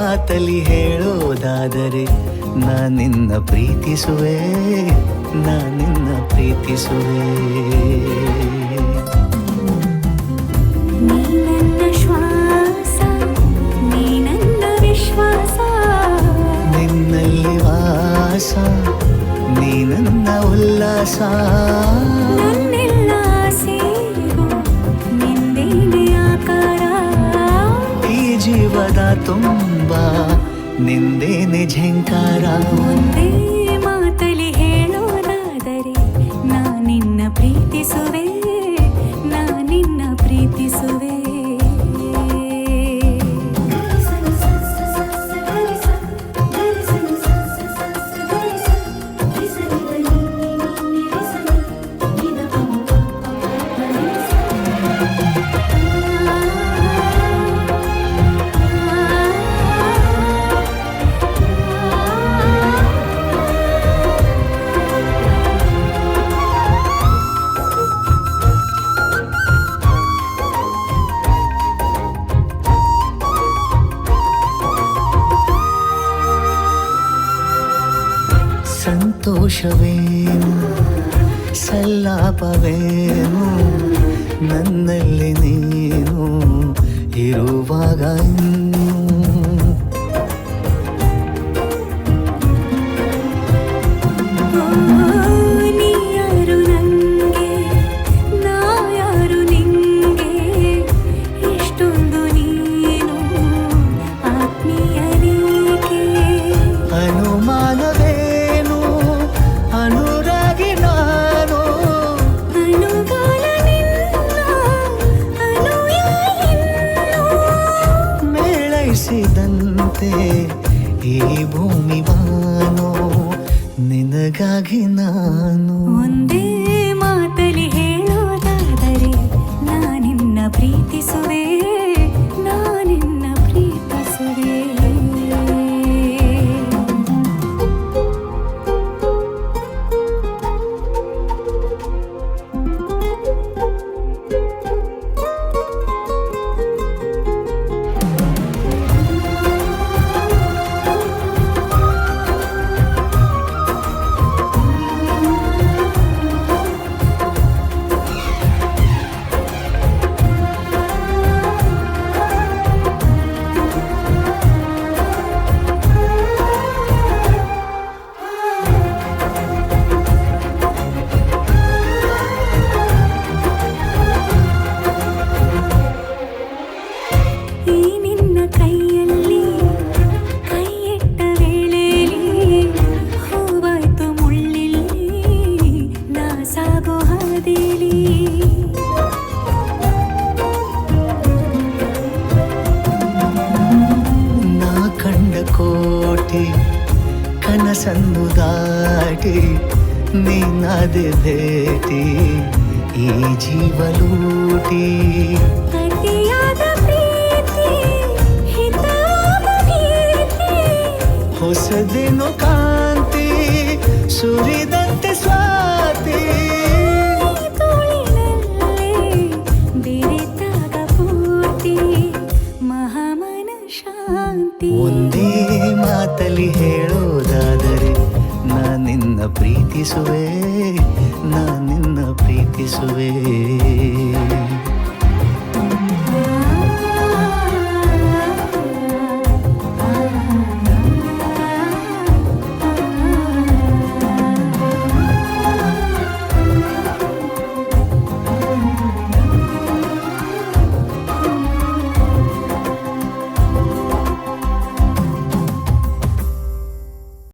ಮಾತಲಿ ಹೇಳೋದಾದರೆ ನಾ ನಿನ್ನ ಪ್ರೀತಿಸುವೆ, ನಾ ನಿನ್ನ ಪ್ರೀತಿಸುವೆ. ನೀ ನನ್ನ ಶ್ವಾಸ, ನೀ ನನ್ನ ವಿಶ್ವಾಸ, ನಿನ್ನಲ್ಲಿ ವಾಸ, ನೀ ನನ್ನ ಉಲ್ಲಾಸ. ನನ್ನೆಲ್ಲ ಆಸೆಗೂ ನಿಂದೇನೆ ಆಕಾರ, ಈ ಜೀವದ ತುಂಬ ನಿಂದೇನೆ ಝಂಕಾರ. ಒಂದೇ ಮಾತಲಿ ಹೇಳೋದಾದರೆ ನಾ ನಿನ್ನ ಪ್ರೀತಿಸುವೆ, ನಾ ನಿನ್ನ ಪ್ರೀತಿಸುವೆ. ಸಂತೋಷವೇನು ಸಲ್ಲಾಪವೇನು ನನ್ನಲ್ಲಿ ನೀನು ಇರುವಾಗ ನೀ ಯಾರು ನಂಗೆ, ನಾ ಯಾರು ನಿಂಗೆ, ಎಷ್ಟೊಂದು ನೀನು ಆತ್ಮೀಯನಿಗೆ. ಅನುಮಾನವೇನು ಅನುರಾಗಿ ನಾನು, ಅನುಗಾಲ ನಿನ್ನ ಅನುಯಾಯಿ ಇನ್ನು. ಮೇಳೈಸಿದಂತೆ ಈ ಭೂಮಿ ಬಾನು ನಿನಗಾಗಿ ನಾನು. ಒಂದೇ ಮಾತಲಿ ಹೇಳೋದಾದರೆ ನಾ ನಿನ್ನ ಪ್ರೀತಿಸುವೆ, ನಾ ನಿನ್ನ ಪ್ರೀತಿಸುವೆ. ಈ ನಿನ್ನ ಕೈಯಲ್ಲಿ ಕೈಯಿಟ್ಟ ವೇಳೆಯಲ್ಲಿ ಹೂವಾಯ್ತು ಮುಳ್ಳಿಲ್ಲಿ ನಾ ಸಾಗೋ ಹಾದಿಲಿ. ನಾ ಕಂಡ ಕೋಟಿ ಕನಸನ್ನು ದಾಟಿ ನೀನಾದೆ ಭೇಟಿ ಈ ಜೀವಲೂಟಿ. ಅತಿಯಾದ ಪ್ರೀತಿ ಹಿತವಾದ ಭೀತಿ, ಹೊಸದೇನು ಕಾಂತಿ ಸುರಿದಂತೆ ಸ್ವಾತಿ. ತೋಳಿನಲ್ಲೇ ಬೆರೆತಾಗ ಪೂರ್ತಿ ಮಹಾಮನ ಶಾಂತಿ. ಒಂದೇ ಮಾತಲಿ ಹೇಳೋದಾದರೆ ನಾ ನಿನ್ನ ಪ್ರೀತಿಸುವೆ, ನಾ ನಿನ್ನ ಪ್ರೀತಿಸುವೆ.